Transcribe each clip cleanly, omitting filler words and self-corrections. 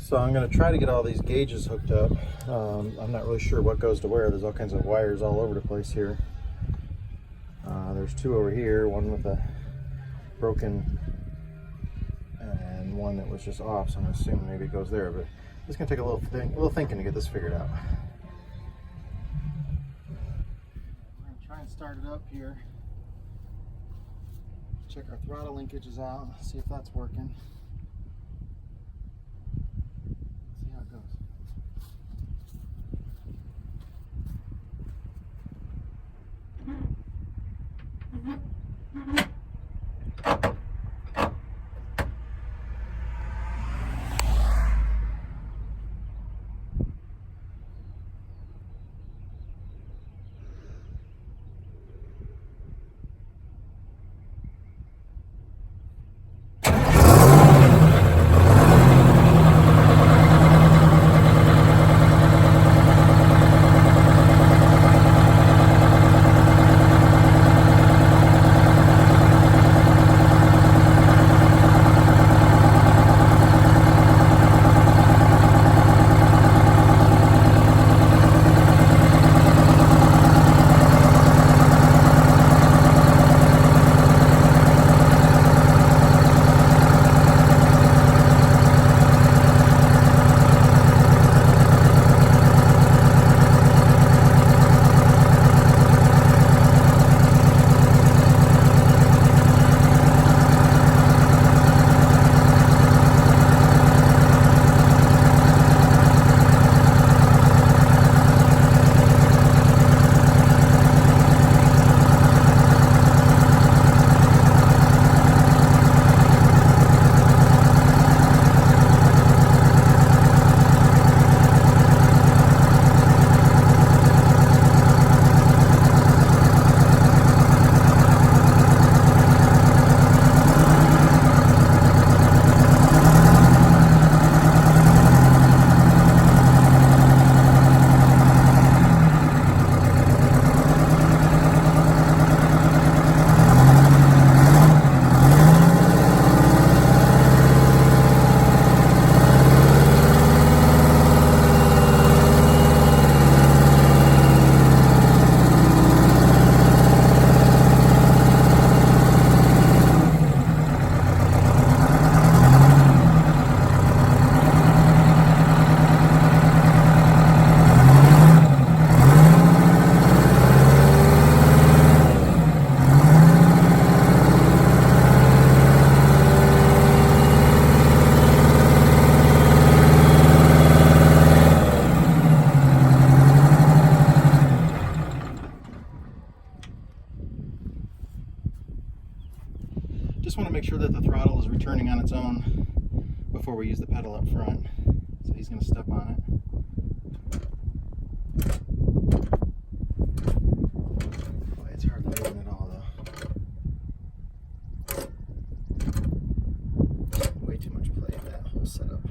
So I'm going to try to get all these gauges hooked up. I'm not really sure what goes to where. There's all kinds of wires all over the place here. There's two over here, one with a broken and one that was just off, so I'm assuming maybe it goes there, but it's going to take a little thinking to get this figured out. We're going to try and start it up here. Check our throttle linkages out, see if that's working. See how it goes. Just want to make sure that the throttle is returning on its own before we use the pedal up front. So he's going to step on it. Boy, it's hardly moving at all though. Way too much play in that whole setup.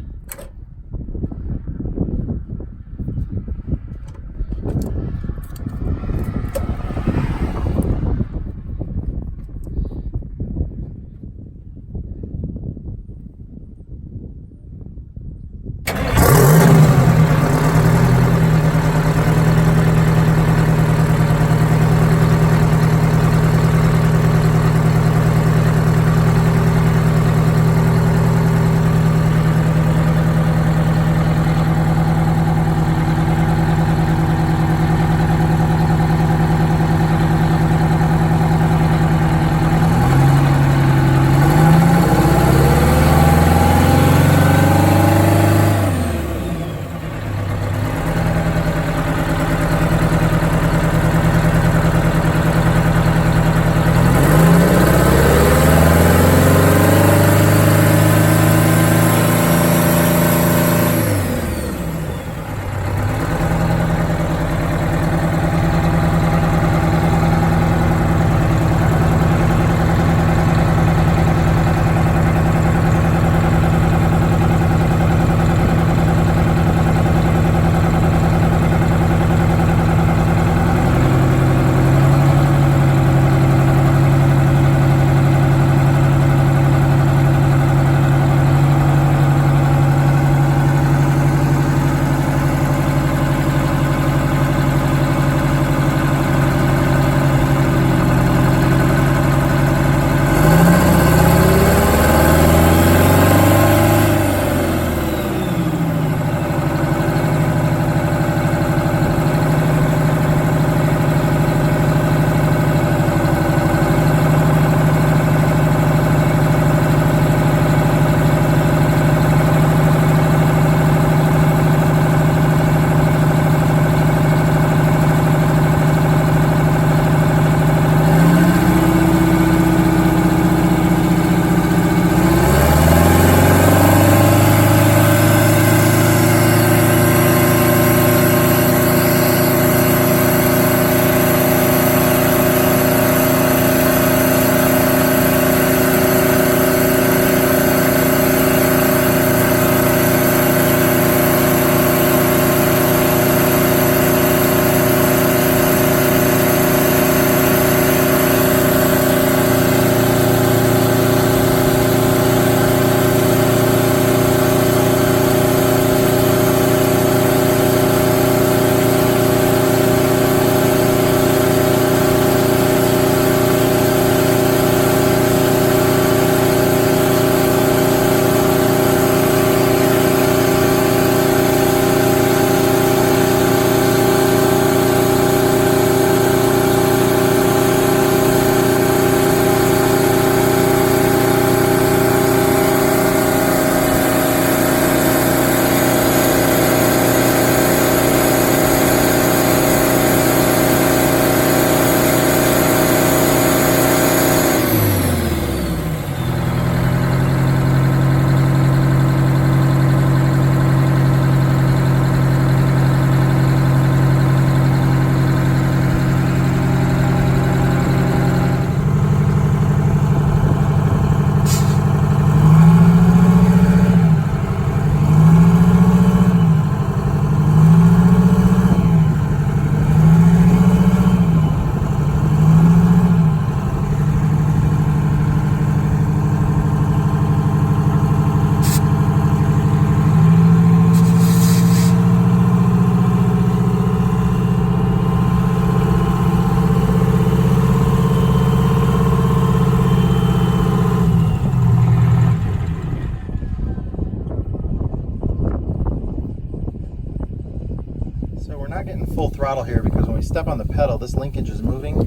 So we're not getting full throttle here because when we step on the pedal, this linkage is moving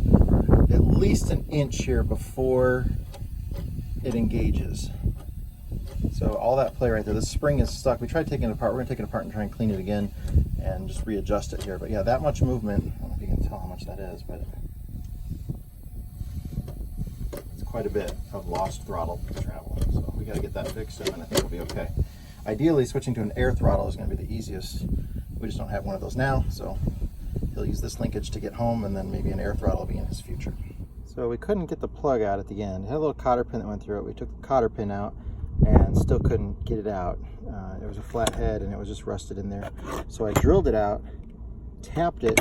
at least an inch here before it engages. So all that play right there, the spring is stuck. We tried taking it apart. We're gonna take it apart and try and clean it again and just readjust it here. But yeah, that much movement, I don't know if you can tell how much that is, but it's quite a bit of lost throttle travel. So we gotta get that fixed and I think we'll be okay. Ideally, switching to an air throttle is gonna be the easiest. We just don't have one of those now, so he'll use this linkage to get home, and then maybe an air throttle will be in his future. So we couldn't get the plug out at the end. It had a little cotter pin that went through it. We took the cotter pin out and still couldn't get it out. It was a flat head and it was just rusted in there. So I drilled it out, tapped it,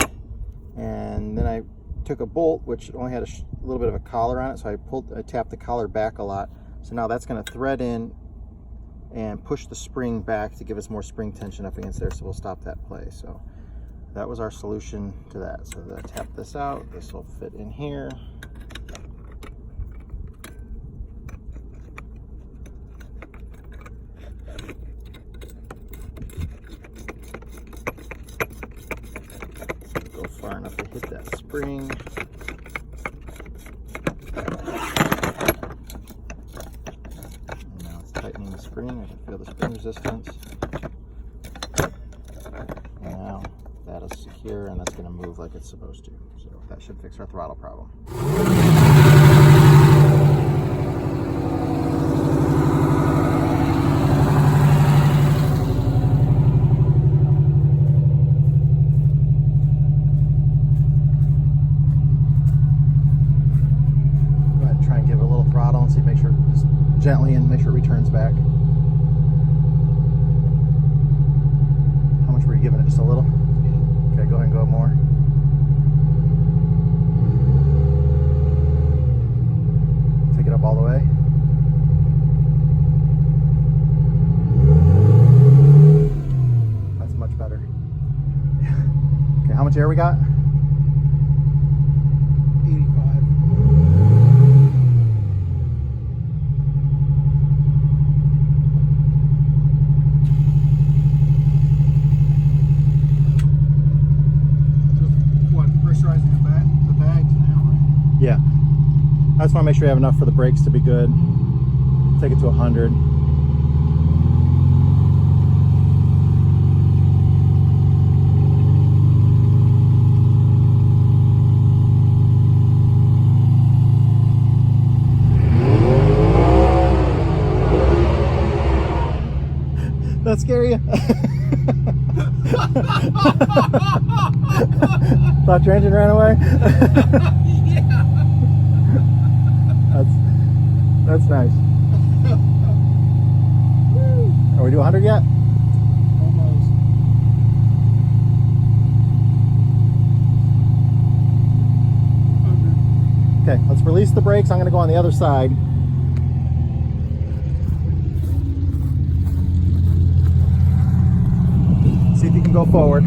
and then I took a bolt, which only had a little bit of a collar on it, so I tapped the collar back a lot. So now that's gonna thread in and push the spring back to give us more spring tension up against there, so we'll stop that play. So that was our solution to that. So I tap this out, this will fit in here. Go far enough to hit that spring. Tightening the spring, I can feel the spring resistance. And now that is secure and that's going to move like it's supposed to. So that should fix our throttle problem. Go ahead and try and give it a little throttle and see, make sure just gently and make sure it returns back. How much were you giving it? Just a little? Okay, go ahead and go more. Take it up all the way. That's much better. Okay, how much air we got? 85. Yeah, I just want to make sure you have enough for the brakes to be good. Take it to 100. That scare you? Thought your engine ran away? Yeah. That's nice. Are we doing 100 yet? Almost. Okay, let's release the brakes. I'm going to go on the other side. See if you can go forward.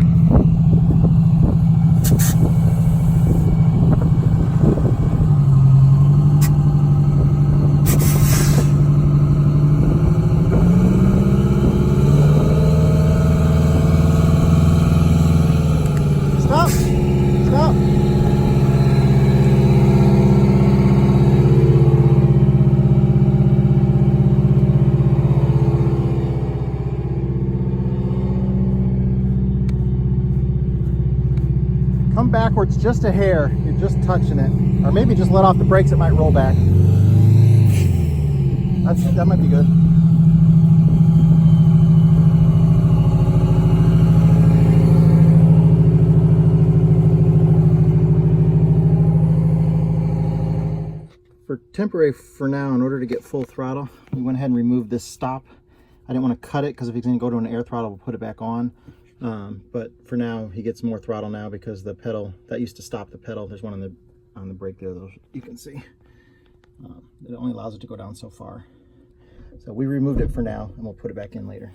Stop! Stop! Come backwards just a hair. You're just touching it. Or maybe just let off the brakes, it might roll back. That might be good. For temporary, for now, in order to get full throttle, we went ahead and removed this stop. I didn't want to cut it because if he's going to go to an air throttle, we'll put it back on. But for now, he gets more throttle now because the pedal, that used to stop the pedal. There's one on the brake there that you can see. It only allows it to go down so far. So we removed it for now and we'll put it back in later.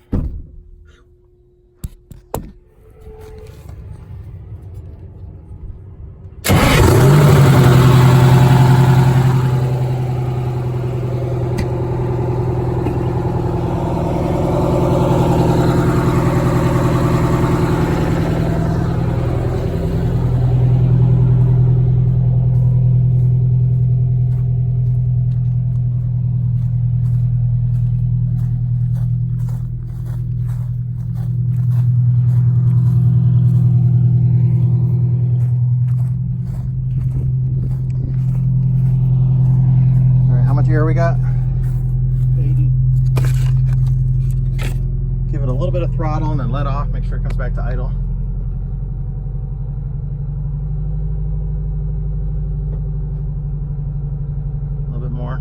gear we got? 80. Give it a little bit of throttle and then let off. Make sure it comes back to idle. A little bit more.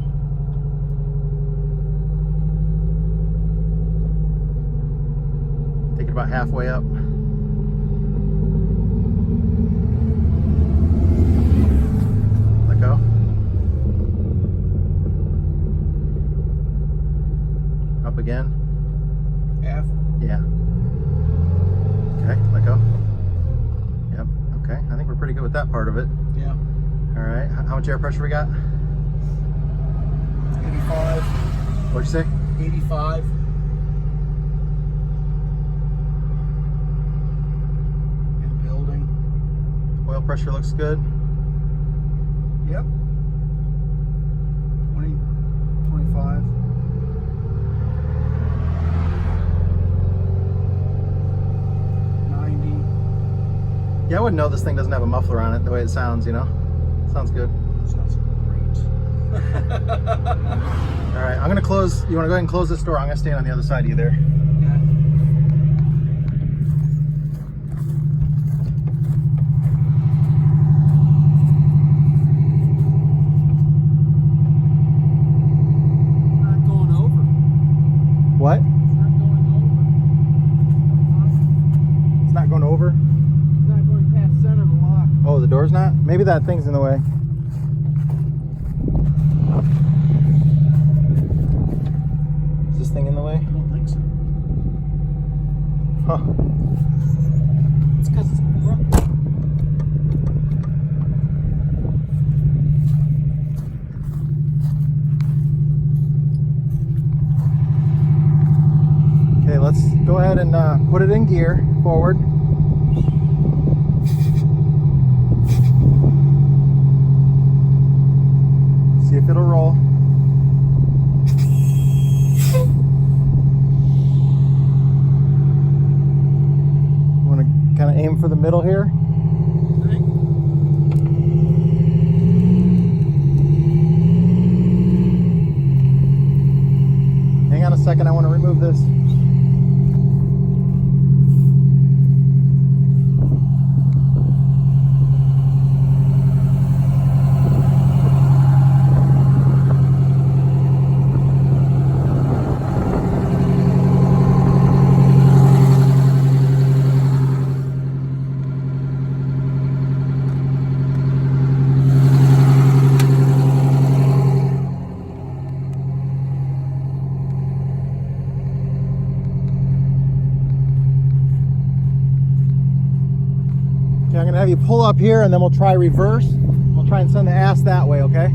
Take it about halfway up. Let go. Up again. Half. Yeah. Okay, let go. Yep, okay. I think we're pretty good with that part of it. Yeah. All right, how much air pressure we got? 85. What'd you say? 85. And building. Oil pressure looks good. Yep. 20, 25. Yeah, I wouldn't know this thing doesn't have a muffler on it the way it sounds, you know? Sounds good. Sounds great. All right, I'm gonna close. You wanna go ahead and close this door? I'm gonna stand on the other side of you there. Yeah. Not going over. What? It's not going over. It's not going over? It's not going past center of the lock. Oh, the door's not? Maybe that thing's in the way. Is this thing in the way? I don't think so. Huh. It's because it's crooked. Okay, let's go ahead and put it in gear forward. See if it'll roll. Want to kind of aim for the middle here. Hang on a second, I want to remove this. Okay, I'm gonna have you pull up here and then we'll try reverse. We'll try and send the ass that way, okay?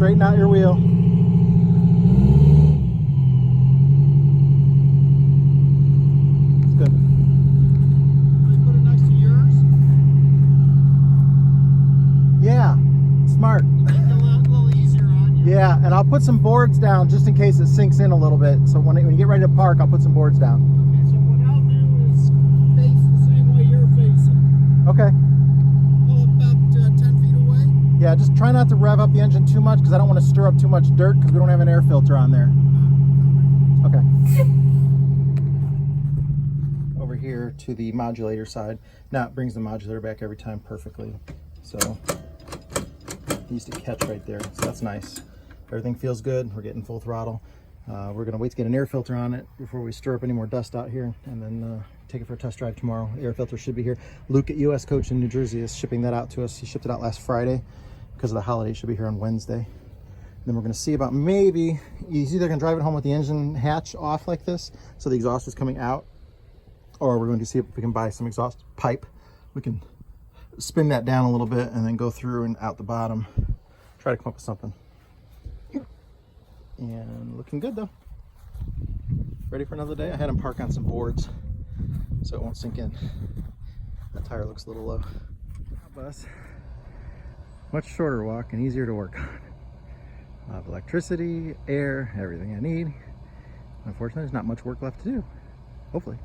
straighten out your wheel. Yeah, and I'll put some boards down just in case it sinks in a little bit. So when you get ready to park, I'll put some boards down. Okay, so what I'll do is face the same way you're facing. Okay. Pull about 10 feet away. Yeah, just try not to rev up the engine too much because I don't want to stir up too much dirt because we don't have an air filter on there. Okay. Over here to the modulator side. Now it brings the modulator back every time perfectly. So it needs to catch right there. So that's nice. Everything feels good. We're getting full throttle. We're going to wait to get an air filter on it before we stir up any more dust out here, and then take it for a test drive tomorrow. The air filter should be here. Luke at US Coach in New Jersey is shipping that out to us. He shipped it out last Friday because of the holiday. It should be here on Wednesday. And then we're going to see about maybe he's either going to drive it home with the engine hatch off like this, so the exhaust is coming out, or we're going to see if we can buy some exhaust pipe. We can spin that down a little bit and then go through and out the bottom. Try to come up with something. And looking good though. Ready for another day. I had him park on some boards so it won't sink in. That tire looks a little low. Bus. Much shorter walk and easier to work on. I have electricity, air, everything I need. Unfortunately, there's not much work left to do. Hopefully.